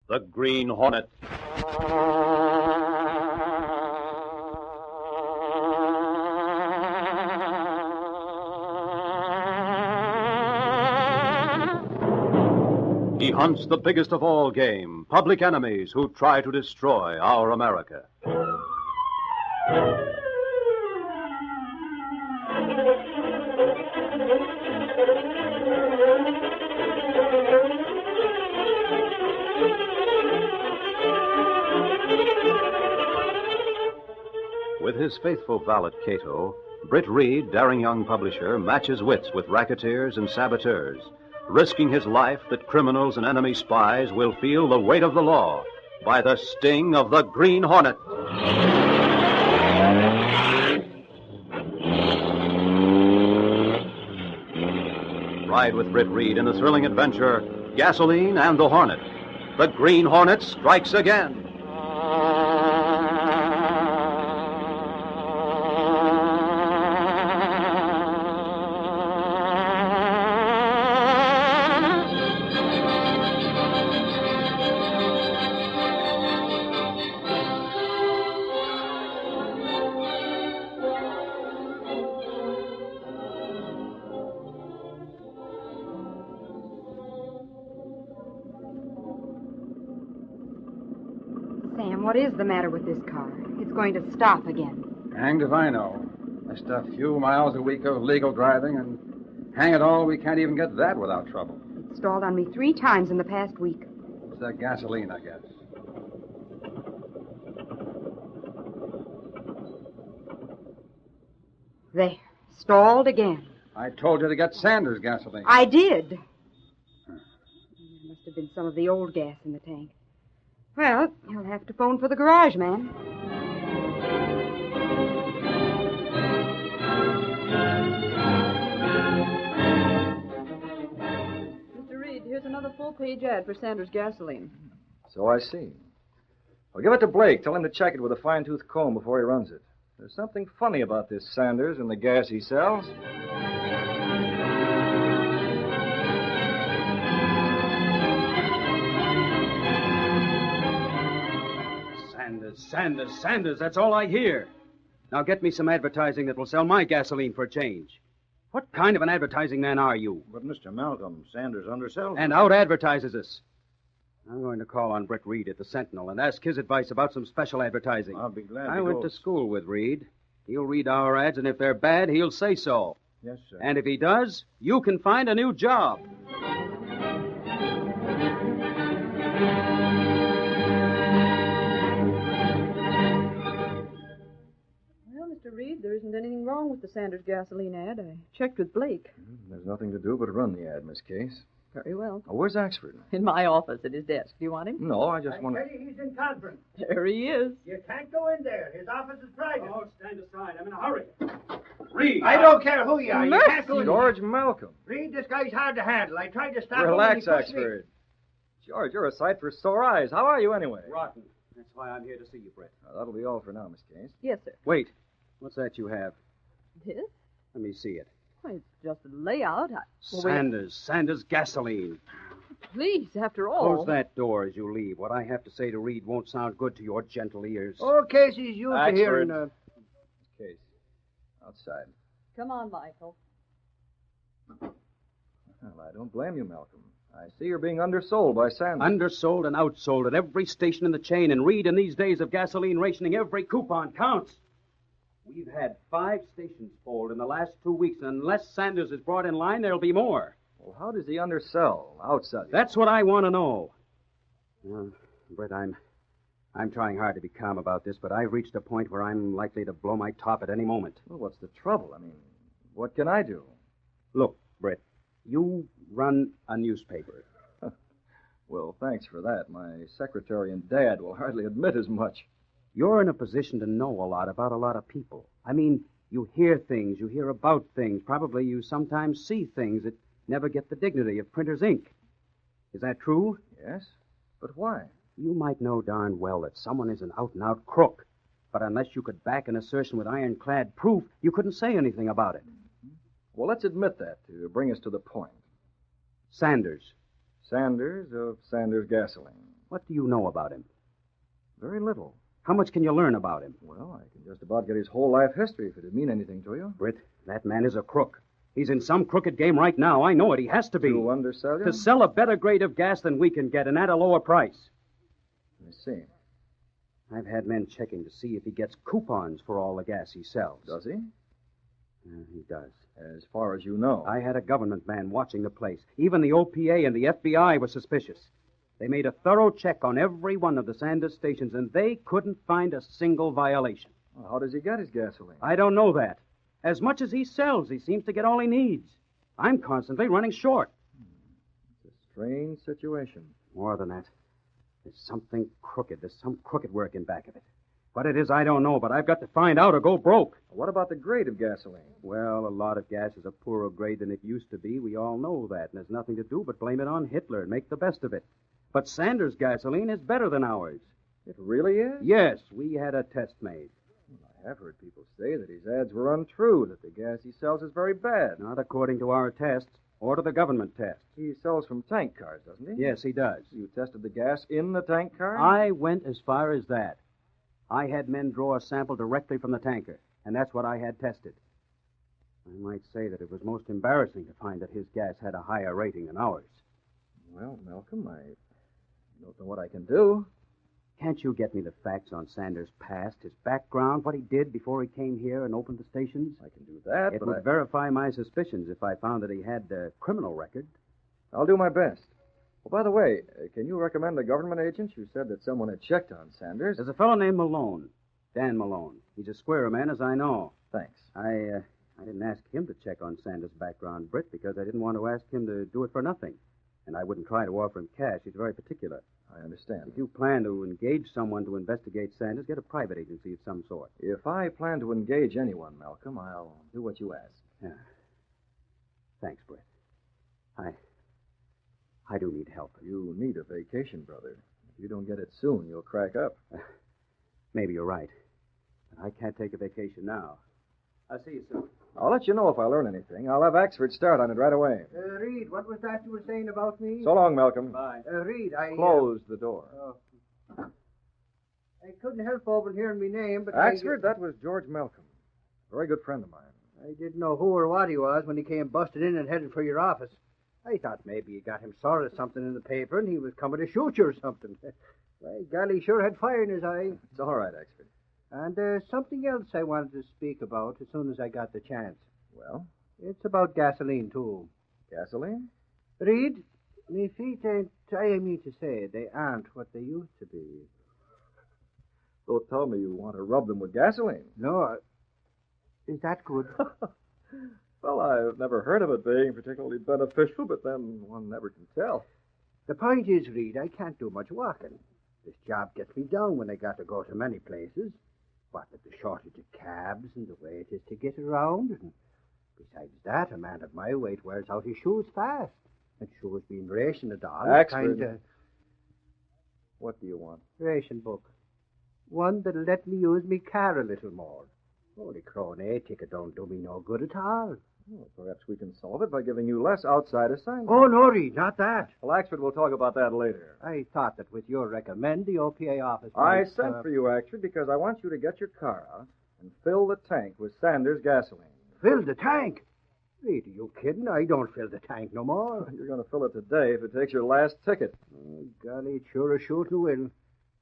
the Green Hornet. He hunts the biggest of all game, public enemies who try to destroy our America. With his faithful valet, Kato, Britt Reid, daring young publisher, matches wits with racketeers and saboteurs, risking his life that criminals and enemy spies will feel the weight of the law by the sting of the Green Hornet. Ride with Britt Reid in the thrilling adventure, Gasoline and the Hornet. The Green Hornet strikes again. Sam, what is the matter with this car? It's going to stop again. Hanged if I know. Just a few miles a week of legal driving, and hang it all, we can't even get that without trouble. It stalled on me 3 times in the past week. It's that gasoline, I guess. There. Stalled again. I told you to get Sanders gasoline. I did. There must have been some of the old gas in the tank. Well, you'll have to phone for the garage man. Mr. Reid, here's another full-page ad for Sanders gasoline. So I see. Well, give it to Blake. Tell him to check it with a fine-tooth comb before he runs it. There's something funny about this Sanders and the gas he sells. Sanders, that's all I hear. Now get me some advertising that will sell my gasoline for a change. What kind of an advertising man are you? But, Mr. Malcolm, Sanders undersells. And out-advertises us. I'm going to call on Britt Reid at the Sentinel and ask his advice about some special advertising. I'll be glad to I went go. to school with Reid. He'll read our ads, and if they're bad, he'll say so. Yes, sir. And if he does, you can find a new job. Well, Mr. Reid, there isn't anything wrong with the Sanders gasoline ad. I checked with Blake. There's nothing to do but run the ad, Miss Case. Very well. Oh, where's Axford? In my office at his desk. Do you want him? No, I just want to... He's in conference. There he is. You can't go in there. His office is private. Oh, stand aside. I'm in a hurry. Reid! I don't care who you are. You can't go in George there. Malcolm. Reid, this guy's hard to handle. I tried to stop him. Relax, and he pushed me. Axford. George, you're a sight for sore eyes. How are you anyway? Rotten. That's why I'm here to see you, Britt. That'll be all for now, Miss Case. Yes, sir. Wait. What's that you have? This? Let me see it. Why, it's just a layout. Well, wait. Sanders gasoline. Please, after all. Close that door as you leave. What I have to say to Reid won't sound good to your gentle ears. Oh, Casey's used to Axford. hearing... Case. Outside. Come on, Michael. Well, I don't blame you, Malcolm. I see you're being undersold by Sanders. Undersold and outsold at every station in the chain, and Reid, in these days of gasoline rationing, every coupon counts. We've had 5 stations fold in the last 2 weeks, and unless Sanders is brought in line, there'll be more. Well, how does he undersell, outsell you? That's what I want to know. Britt, I'm trying hard to be calm about this, but I've reached a point where I'm likely to blow my top at any moment. Well, what's the trouble? I mean, what can I do? Look, Britt, you run a newspaper. Well, thanks for that. My secretary and dad will hardly admit as much. You're in a position to know a lot about a lot of people. I mean, you hear things, you hear about things. Probably you sometimes see things that never get the dignity of printer's ink. Is that true? Yes, but why? You might know darn well that someone is an out-and-out crook, but unless you could back an assertion with ironclad proof, you couldn't say anything about it. Well, let's admit that to bring us to the point. Sanders. Sanders of Sanders Gasoline. What do you know about him? Very little. How much can you learn about him? Well, I can just about get his whole life history if it'd mean anything to you. Britt, that man is a crook. He's in some crooked game right now. I know it. He has to be. To undersell you? To sell a better grade of gas than we can get, and at a lower price. I see. I've had men checking to see if he gets coupons for all the gas he sells. Does he? He does. As far as you know. I had a government man watching the place. Even the OPA and the FBI were suspicious. They made a thorough check on every one of the Sanders stations, and they couldn't find a single violation. Well, how does he get his gasoline? I don't know that. As much as he sells, he seems to get all he needs. I'm constantly running short. It's a strange situation. More than that. There's something crooked. There's some crooked work in back of it. What it is, I don't know, but I've got to find out or go broke. What about the grade of gasoline? Well, a lot of gas is a poorer grade than it used to be. We all know that, and there's nothing to do but blame it on Hitler and make the best of it. But Sanders' gasoline is better than ours. It really is? Yes, we had a test made. Well, I have heard people say that his ads were untrue, that the gas he sells is very bad. Not according to our tests or to the government test. He sells from tank cars, doesn't he? Yes, he does. You tested the gas in the tank car? I went as far as that. I had men draw a sample directly from the tanker, and that's what I had tested. I might say that it was most embarrassing to find that his gas had a higher rating than ours. Well, Malcolm, I don't know what I can do. Can't you get me the facts on Sanders' past, his background, what he did before he came here and opened the stations? I can do that, It but would verify my suspicions if I found that he had a criminal record. I'll do my best. Well, by the way, can you recommend a government agent who said that someone had checked on Sanders? There's a fellow named Malone, Dan Malone. He's a squarer man, as I know. Thanks. I didn't ask him to check on Sanders' background, Britt, because I didn't want to ask him to do it for nothing. And I wouldn't try to offer him cash. He's very particular. I understand. If you plan to engage someone to investigate Sanders, get a private agency of some sort. If I plan to engage anyone, Malcolm, I'll do what you ask. Yeah. Thanks, Britt. I do need help. You need a vacation, brother. If you don't get it soon, you'll crack up. Maybe you're right. But I can't take a vacation now. I'll see you soon. I'll let you know if I learn anything. I'll have Axford start on it right away. Reed, what was that you were saying about me? So long, Malcolm. Bye. Reed, I... Close the door. I couldn't help overhearing me name, but... Axford, that was George Malcolm. A very good friend of mine. I didn't know who or what he was when he came busted in and headed for your office. I thought maybe you got him sore of something in the paper and he was coming to shoot you or something. Well, golly, sure had fire in his eye. It's all right, Axford. And there's something else I wanted to speak about as soon as I got the chance. Well, It's about gasoline, too. gasoline? Reed, me feet ain't trying me to say they aren't what they used to be. Don't tell me you want to rub them with gasoline. No, is that good? Well, I've never heard of it being particularly beneficial, but then one never can tell. The point is, Reed, I can't do much walking. This job gets me down when I got to go to many places. What with the shortage of cabs and the way it is to get around. And besides that, a man of my weight wears out his shoes fast. And shoes being ration at all. Axford. What do you want? Ration book. One that'll let me use me car a little more. Holy crone, ticket don't do me no good at all. Well, perhaps we can solve it by giving you less outside assignment. Oh, no, Reed, not that. Well, Axford, we'll talk about that later. I thought that with your recommend, the OPA office... I might, sent for you, Axford, because I want you to get your car out and fill the tank with Sanders gasoline. Fill the tank? Reed, are you kidding? I don't fill the tank no more. You're going to fill it today if it takes your last ticket. Oh, golly, it sure as shooting will.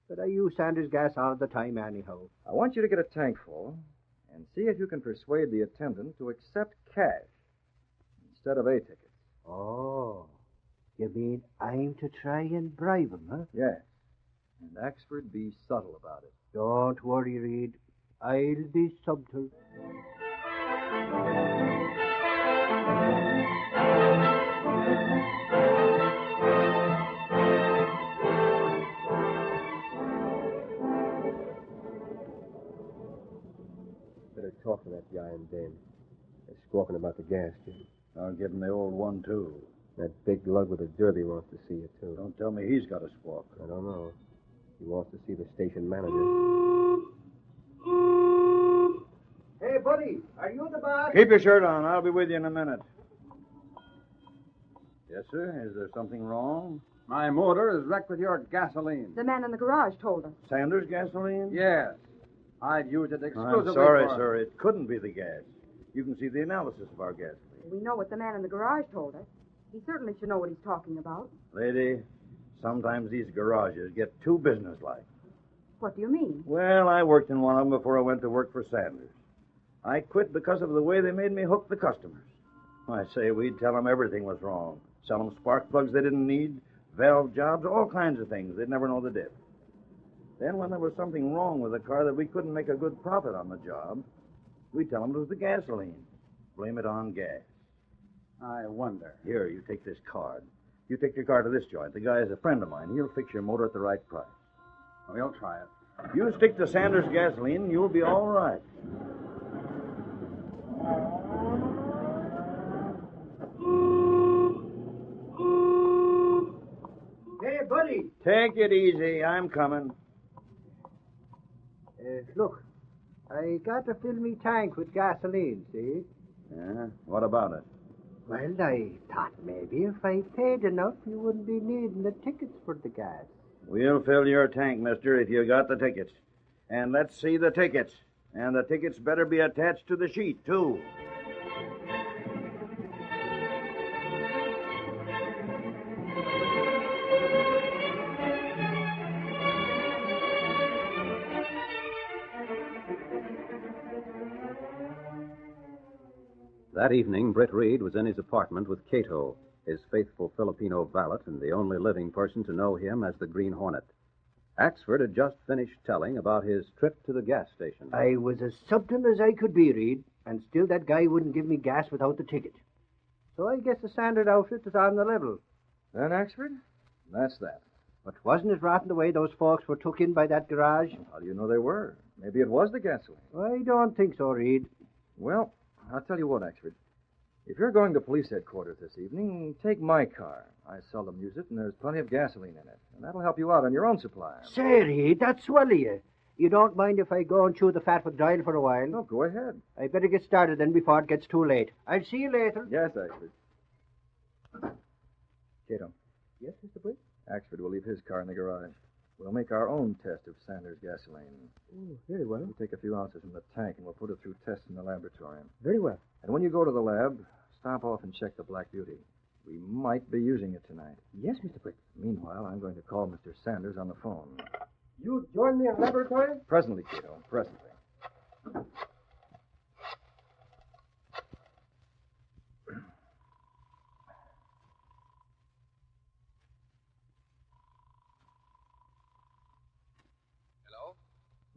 But I use Sanders gas all the time anyhow. I want you to get a tank full and see if you can persuade the attendant to accept cash instead of A-tickets. Oh, you mean I'm to try and bribe him, huh? Yes. And Axford, be subtle about it. Don't worry, Reed. I'll be subtle. Better talk to that guy and Dan. They're squawking about the gas, Jim. I'll give him the old one, too. That big lug with a derby wants to see you, too. Don't tell me he's got a squawk. I don't know. He wants to see the station manager. Hey, buddy, are you the boss? Keep your shirt on. I'll be with you in a minute. Yes, sir. Is there something wrong? My motor is wrecked with your gasoline. The man in the garage told us. Sanders gasoline? Yes. I'd use it exclusively I'm sorry, for... sir. It couldn't be the gas. You can see the analysis of our gasoline. We know what the man in the garage told us. He certainly should know what he's talking about. Lady, sometimes these garages get too businesslike. What do you mean? Well, I worked in one of them before I went to work for Sanders. I quit because of the way they made me hook the customers. I say, we'd tell them everything was wrong. Sell them spark plugs they didn't need, valve jobs, all kinds of things. They'd never know the diff. Then when there was something wrong with the car that we couldn't make a good profit on the job, we'd tell them it was the gasoline. Blame it on gas. I wonder. Here, you take this card. You take your car to this joint. The guy is a friend of mine. He'll fix your motor at the right price. We'll try it. You stick to Sanders gasoline, you'll be all right. Hey, buddy. Take it easy. I'm coming. Look, I got to fill me tank with gasoline, see? Yeah? What about it? Well, I thought maybe if I paid enough, you wouldn't be needing the tickets for the gas. We'll fill your tank, mister, if you got the tickets. And let's see the tickets. And the tickets better be attached to the sheet, too. That evening, Britt Reid was in his apartment with Kato, his faithful Filipino valet and the only living person to know him as the Green Hornet. Axford had just finished telling about his trip to the gas station. I was as subtle as I could be, Reed, and still that guy wouldn't give me gas without the ticket. So I guess the standard outfit is on the level. Then, Axford, that's that. But wasn't it rotten the way those folks were took in by that garage? How do you know they were? Maybe it was the gasoline. I don't think so, Reed. Well, I'll tell you what, Axford. If you're going to police headquarters this evening, take my car. I seldom use it, and there's plenty of gasoline in it. And that'll help you out on your own supply. Say, Reed, that's swell of you. You don't mind if I go and chew the fat with Dial for a while? No, go ahead. I better get started then before it gets too late. I'll see you later. Yes, Axford. Kato, Yes, Mr. Britt? Axford will leave his car in the garage. We'll make our own test of Sanders gasoline. Oh, very well. We'll take a few ounces from the tank, and we'll put it through tests in the laboratory. Very well. And when you go to the lab, stop off and check the Black Beauty. We might be using it tonight. Yes, Mr. Britt. Meanwhile, I'm going to call Mr. Sanders on the phone. You join me in laboratory? Presently, Kato, presently. Hello?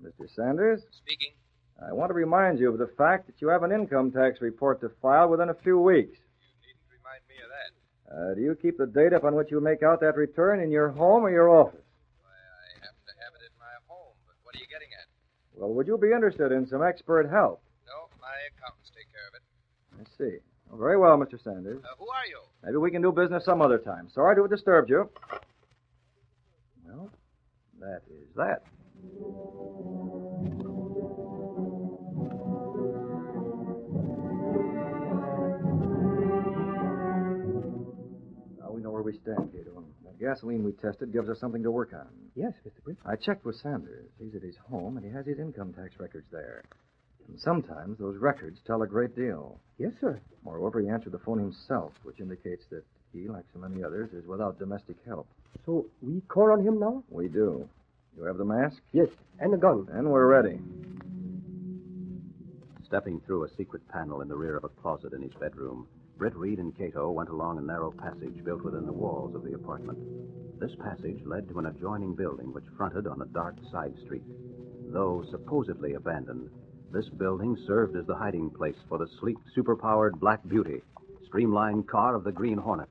Mr. Sanders? Speaking. I want to remind you of the fact that you have an income tax report to file within a few weeks. You needn't remind me of that. Do you keep the date upon which you make out that return in your home or your office? Why, I happen to have it in my home, but what are you getting at? Well, would you be interested in some expert help? No, my accountants take care of it. I see. Well, very well, Mr. Sanders. Who are you? Maybe we can do business some other time. Sorry to have disturbed you. Well, that is that. Now we know where we stand, Kato. The gasoline we tested gives us something to work on. Yes, Mr. Britt. I checked with Sanders. He's at his home, and he has his income tax records there. And sometimes those records tell a great deal. Yes, sir. Moreover, he answered the phone himself, which indicates that he, like so many others, is without domestic help. So we call on him now? We do. You have the mask? Yes, and a gun. And we're ready. Stepping through a secret panel in the rear of a closet in his bedroom, Britt Reid and Kato went along a narrow passage built within the walls of the apartment. This passage led to an adjoining building which fronted on a dark side street. Though supposedly abandoned, this building served as the hiding place for the sleek, superpowered Black Beauty, streamlined car of the Green Hornet.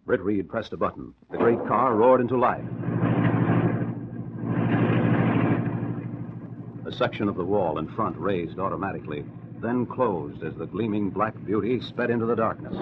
Britt Reid pressed a button. The great car roared into life. A section of the wall in front raised automatically, then closed as the gleaming Black Beauty sped into the darkness.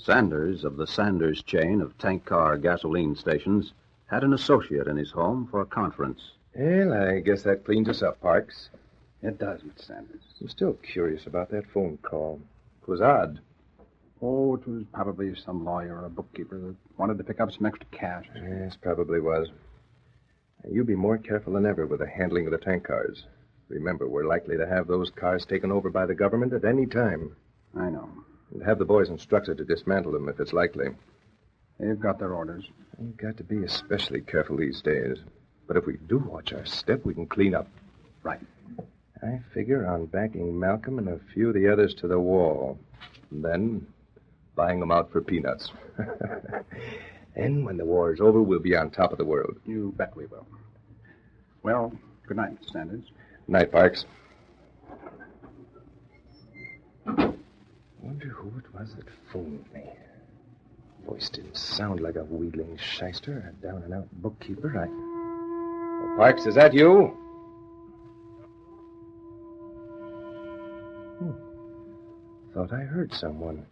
Sanders, of the Sanders chain of tank car gasoline stations, had an associate in his home for a conference. Well, I guess that cleans us up, Parks. It does, Mr. Sanders. I'm still curious about that phone call. It was odd. Oh, it was probably some lawyer or a bookkeeper that wanted to pick up some extra cash. Yes, probably was. You be more careful than ever with the handling of the tank cars. Remember, we're likely to have those cars taken over by the government at any time. I know. And have the boys instructed to dismantle them if it's likely. They've got their orders. We've got to be especially careful these days. But if we do watch our step, we can clean up. Right. I figure on backing Malcolm and a few of the others to the wall. And then buying them out for peanuts. And when the war's over, we'll be on top of the world. You bet we will. Well, good night, Mr. Sanders. Night, Parks. Wonder who it was that phoned me. Voice didn't sound like a wheedling shyster, a down-and-out bookkeeper. Oh, Parks, is that you? Thought I heard someone.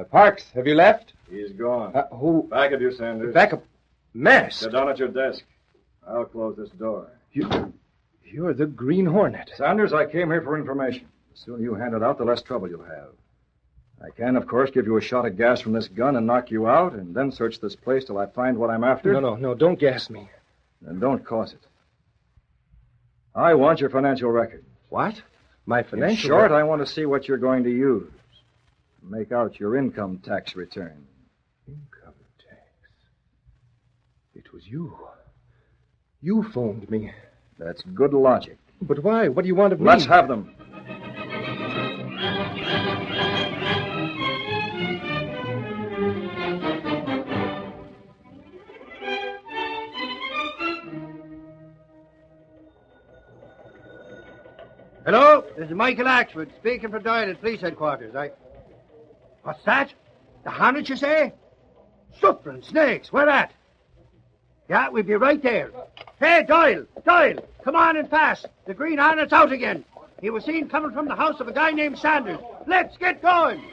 Parks, have you left? He's gone. Who? Back of you, Sanders. Back up. Mask. Sit down at your desk. I'll close this door. You're the Green Hornet. Sanders, I came here for information. The sooner you hand it out, the less trouble you'll have. I can, of course, give you a shot of gas from this gun and knock you out, and then search this place till I find what I'm after. No, don't gas me. And don't cause it. I want your financial record. What? My financial In short, I want to see what you're going to use. Make out your income tax return. Income tax. It was you. You phoned me. That's good logic. But why? What do you want of me? Let's have them. Hello, this is Michael Axford, speaking for Doyle at Police Headquarters. What's that? The Hornet, you say? Suffering snakes, where at? Yeah, we'll be right there. Hey, Doyle, come on and pass. The Green Hornet's out again. He was seen coming from the house of a guy named Sanders. Let's get going.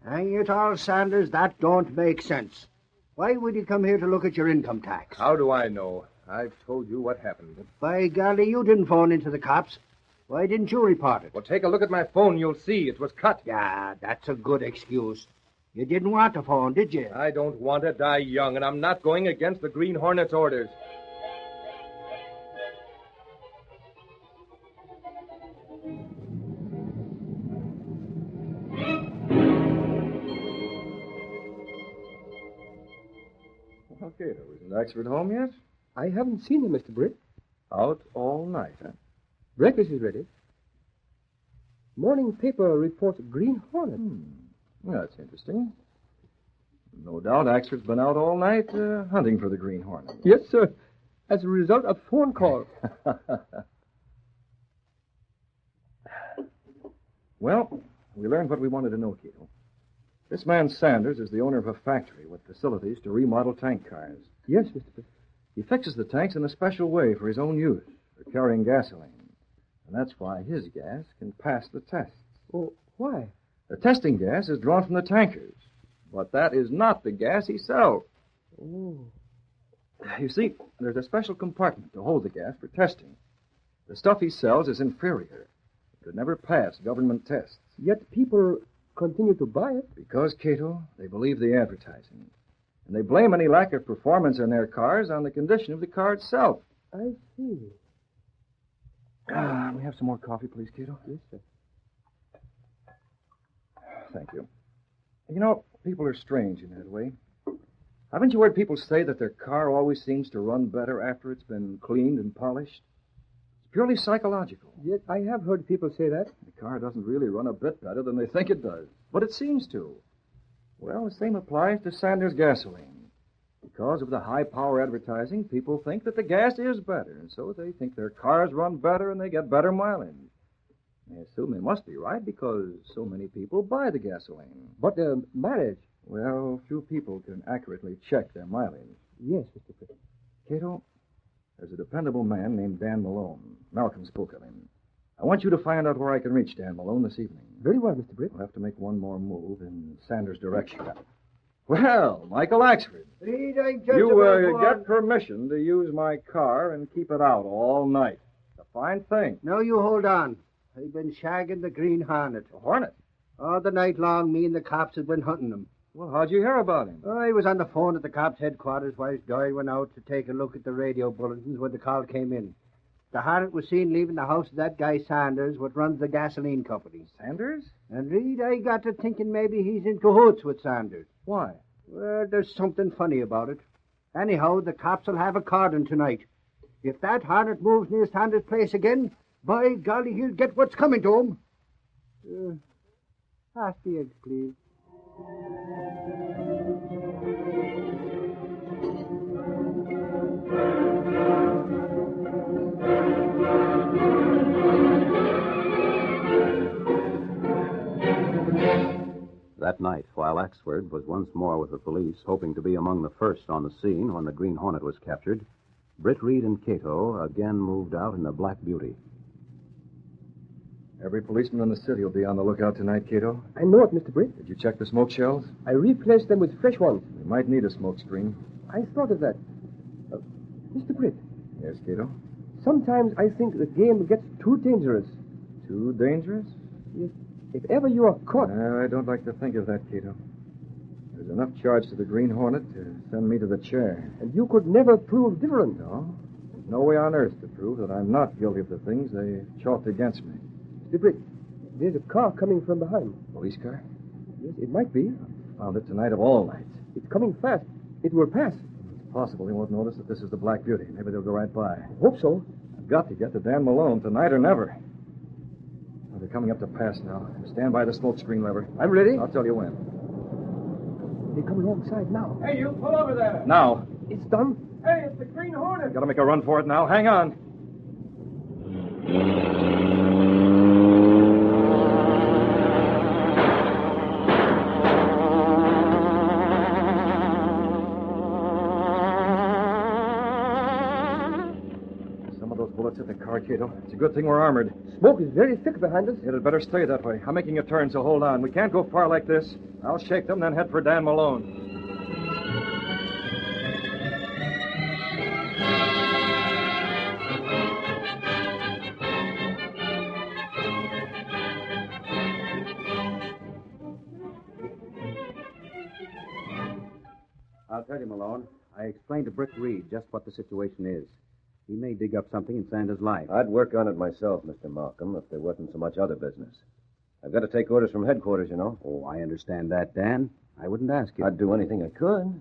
Hang it all, Sanders, that don't make sense. Why would you come here to look at your income tax? How do I know? I've told you what happened. By golly, you didn't phone into the cops. Why didn't you report it? Well, take a look at my phone. You'll see it was cut. Yeah, that's a good excuse. You didn't want to phone, did you? I don't want to die young, and I'm not going against the Green Hornet's orders. Okay, isn't Axford home yet? I haven't seen him, Mr. Britt. Out all night, huh? Breakfast is ready. Morning paper reports Green Hornet. Well, that's interesting. No doubt Axford's been out all night hunting for the Green Hornet. Yes, sir. As a result of phone call. Well, we learned what we wanted to know, Kato. This man Sanders is the owner of a factory with facilities to remodel tank cars. Yes, Mr. Britt. He fixes the tanks in a special way for his own use, for carrying gasoline. And that's why his gas can pass the tests. Oh, why? The testing gas is drawn from the tankers. But that is not the gas he sells. Oh. You see, there's a special compartment to hold the gas for testing. The stuff he sells is inferior. It could never pass government tests. Yet people continue to buy it. Because, Kato, they believe the advertising. And they blame any lack of performance in their cars on the condition of the car itself. I see. We have some more coffee, please, Kato? Yes, sir. Thank you. You know, people are strange in that way. Haven't you heard people say that their car always seems to run better after it's been cleaned and polished? It's purely psychological. Yes, I have heard people say that. The car doesn't really run a bit better than they think it does, but it seems to. Well, the same applies to Sanders gasoline. Because of the high-power advertising, people think that the gas is better, and so they think their cars run better and they get better mileage. I assume they must be right because so many people buy the gasoline. But mileage? Well, few people can accurately check their mileage. Yes, Mr. Britt. Cato, there's a dependable man named Dan Malone. Malcolm spoke of him. I want you to find out where I can reach Dan Malone this evening. Very well, Mr. Britt. We'll have to make one more move in Sanders' direction. Well, Michael Axford. Reed, I'm just You about get permission to use my car and keep it out all night. It's a fine thing. Now you hold on. I've been shagging the Green Hornet. A Hornet? All the night long, me and the cops have been hunting him. Well, how'd you hear about him? I was on the phone at the cops' headquarters while Doyle went out to take a look at the radio bulletins when the call came in. The Hornet was seen leaving the house of that guy Sanders, what runs the gasoline company. Sanders? And Reed, I got to thinking maybe he's in cahoots with Sanders. Why? Well, there's something funny about it. Anyhow, the cops will have a cordon tonight. If that Hornet moves near Sanders' place again, by golly, he'll get what's coming to him. Pass the eggs, please. That night, while Axford was once more with the police, hoping to be among the first on the scene when the Green Hornet was captured, Britt Reid and Kato again moved out in the Black Beauty. Every policeman in the city will be on the lookout tonight, Cato. I know it, Mr. Britt. Did you check the smoke shells? I replaced them with fresh ones. We might need a smoke screen. I thought of that. Mr. Britt, Yes, Cato? sometimes I think the game gets too dangerous. Too dangerous? If ever you are caught... I don't like to think of that, Cato. There's enough charge to the Green Hornet to send me to the chair. And you could never prove different. No. There's no way on earth to prove that I'm not guilty of the things they chalked against me. Mr. Britt, there's a car coming from behind. Police car? Yes, it might be. Found it tonight of all nights. It's coming fast. It will pass. It's possible they won't notice that this is the Black Beauty. Maybe they'll go right by. I hope so. I've got to get to Dan Malone tonight or never. Well, they're coming up to pass now. Stand by the smoke screen lever. I'm ready. I'll tell you when. They come alongside now. Hey, you pull over there. Now. It's done. Hey, it's the Green Hornet. Got to make a run for it now. Hang on. Bullets hit the car, Cato. It's a good thing we're armored. Smoke is very thick behind us. It had better stay that way. I'm making a turn, so hold on. We can't go far like this. I'll shake them, then head for Dan Malone. I'll tell you, Malone. I explained to Britt Reid just what the situation is. He may dig up something in Sanders' life. I'd work on it myself, Mr. Malcolm, if there wasn't so much other business. I've got to take orders from headquarters, you know. Oh, I understand that, Dan. I wouldn't ask you. I'd do anything I could.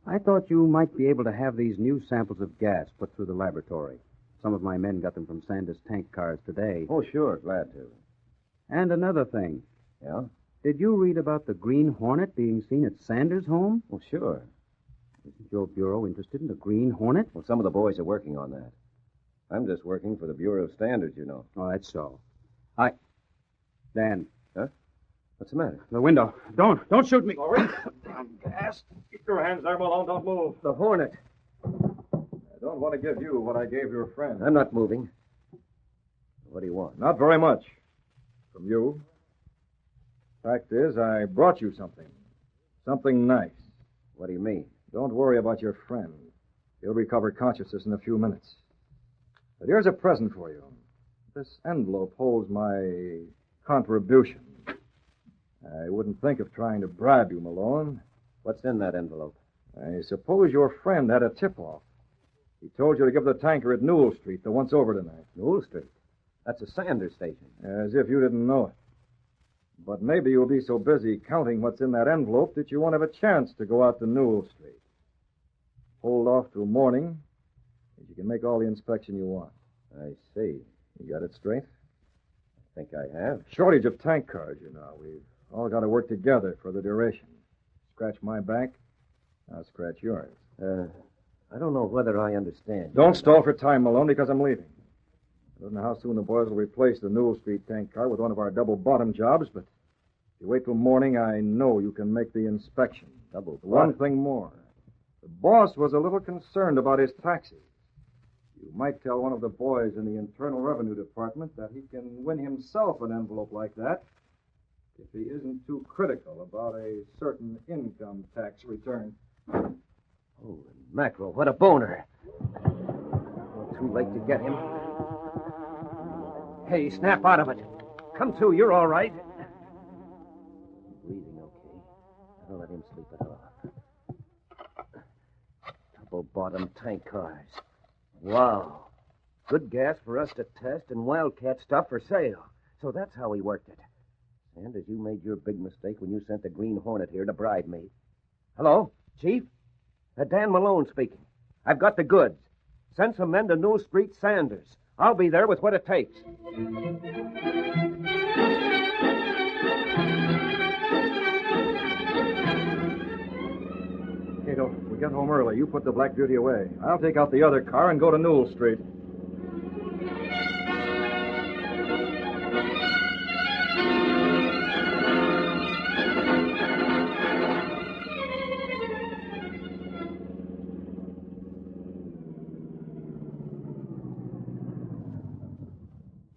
I thought you might be able to have these new samples of gas put through the laboratory. Some of my men got them from Sanders' tank cars today. Oh, sure. Glad to. And another thing. Yeah? Did you read about the Green Hornet being seen at Sanders' home? Oh, sure. Isn't your bureau interested in the Green Hornet? Well, some of the boys are working on that. I'm just working for the Bureau of Standards, you know. Oh, that's so. Dan. Huh? What's the matter? The window. Don't shoot me. Sorry. I'm gassed. Keep your hands there, Malone. Don't move. The Hornet. I don't want to give you what I gave your friend. I'm not moving. What do you want? Not very much. From you. Fact is, I brought you something. Something nice. What do you mean? Don't worry about your friend. He'll recover consciousness in a few minutes. But here's a present for you. This envelope holds my contribution. I wouldn't think of trying to bribe you, Malone. What's in that envelope? I suppose your friend had a tip-off. He told you to give the tanker at Newell Street, the once over tonight. Newell Street? That's a Sanders station. As if you didn't know it. But maybe you'll be so busy counting what's in that envelope that you won't have a chance to go out to Newell Street. Hold off till morning, and you can make all the inspection you want. I see. You got it straight? I think I have. Shortage of tank cars, you know. We've all got to work together for the duration. Scratch my back, I'll scratch yours. I don't know whether I understand. Don't stall for time, Malone, because I'm leaving. I don't know how soon the boys will replace the Newell Street tank car with one of our double-bottom jobs, but if you wait till morning, I know you can make the inspection. One thing more. The boss was a little concerned about his taxes. You might tell one of the boys in the Internal Revenue Department that he can win himself an envelope like that if he isn't too critical about a certain income tax return. Holy mackerel, what a boner. Well, too late to get him. Hey, snap out of it. Come to, you're all right. Breathing okay. I'll let him sleep it off. Double-bottom tank cars. Wow. Good gas for us to test and wildcat stuff for sale. So that's how he worked it. Sanders, you made your big mistake when you sent the Green Hornet here to bribe me. Hello, Chief? Dan Malone speaking. I've got the goods. Send some men to New Street Sanders. I'll be there with what it takes. Kato, we get home early. You put the Black Beauty away. I'll take out the other car and go to Newell Street.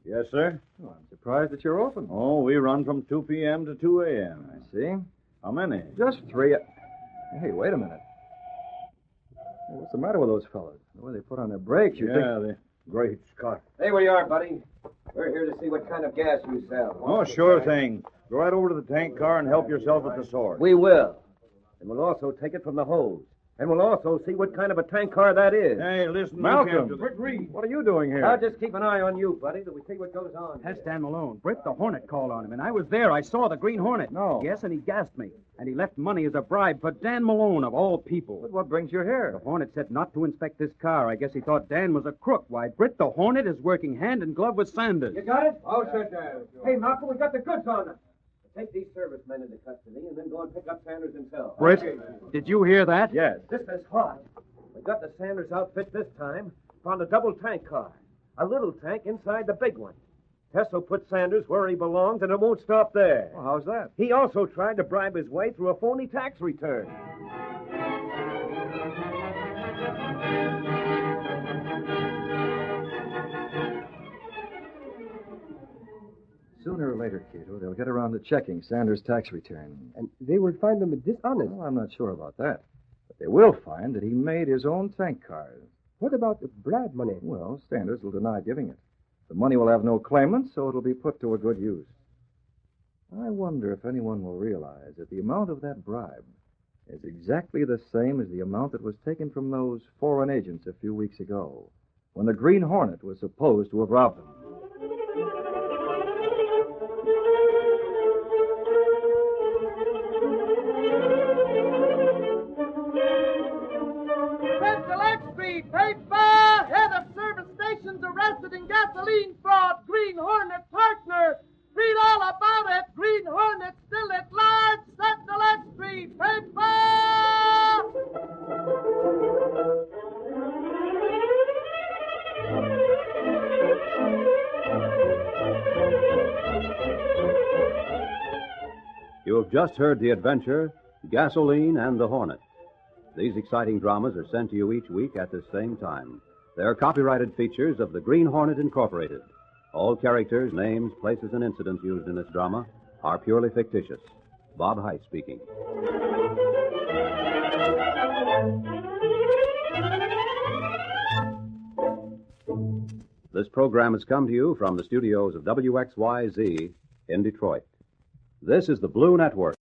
Yes, sir? Oh, I'm surprised that you're open. Oh, we run from 2 p.m. to 2 a.m. I see. How many? Just 3. Hey, wait a minute. Hey, what's the matter with those fellas? The way they put on their brakes, you think... the great Scott. Hey, where you are, buddy. We're here to see what kind of gas you sell. Oh, sure thing. Go right over to the tank car and help yourself at the source. We will. And we'll also take it from the hose. And we'll also see what kind of a tank car that is. Hey, listen, Malcolm. Britt Reid. What are you doing here? I'll just keep an eye on you, buddy, till we see what goes on. That's Dan Malone. Britt, the Hornet, called on him, and I was there. I saw the Green Hornet. No. Yes, and he gassed me. And he left money as a bribe for Dan Malone, of all people. But what brings you here? The Hornet said not to inspect this car. I guess he thought Dan was a crook. Why, Britt, the Hornet is working hand in glove with Sanders. You got it? Oh, sure, Dan. Hey, Malcolm, we got the goods on them. Take these servicemen into custody and then go and pick up Sanders himself. Britt, did you hear that? Yes. This is hot. We got the Sanders outfit this time. Found a double tank car. A little tank inside the big one. Tess put Sanders where he belongs, and it won't stop there. Well, how's that? He also tried to bribe his way through a phony tax return. Sooner or later, Kato, they'll get around to checking Sanders' tax return. And they will find them dishonest. Well, I'm not sure about that. But they will find that he made his own tank cars. What about the bribe money? Well, Sanders will deny giving it. The money will have no claimant, so it'll be put to a good use. I wonder if anyone will realize that the amount of that bribe is exactly the same as the amount that was taken from those foreign agents a few weeks ago, when the Green Hornet was supposed to have robbed them. Arrested in gasoline fraud. Green Hornet partner. Read all about it. Green Hornet still at large. Sentinel Street. Paper! You have just heard the adventure, Gasoline and the Hornet. These exciting dramas are sent to you each week at the same time. They are copyrighted features of the Green Hornet Incorporated. All characters, names, places, and incidents used in this drama are purely fictitious. Bob Height speaking. This program has come to you from the studios of WXYZ in Detroit. This is the Blue Network.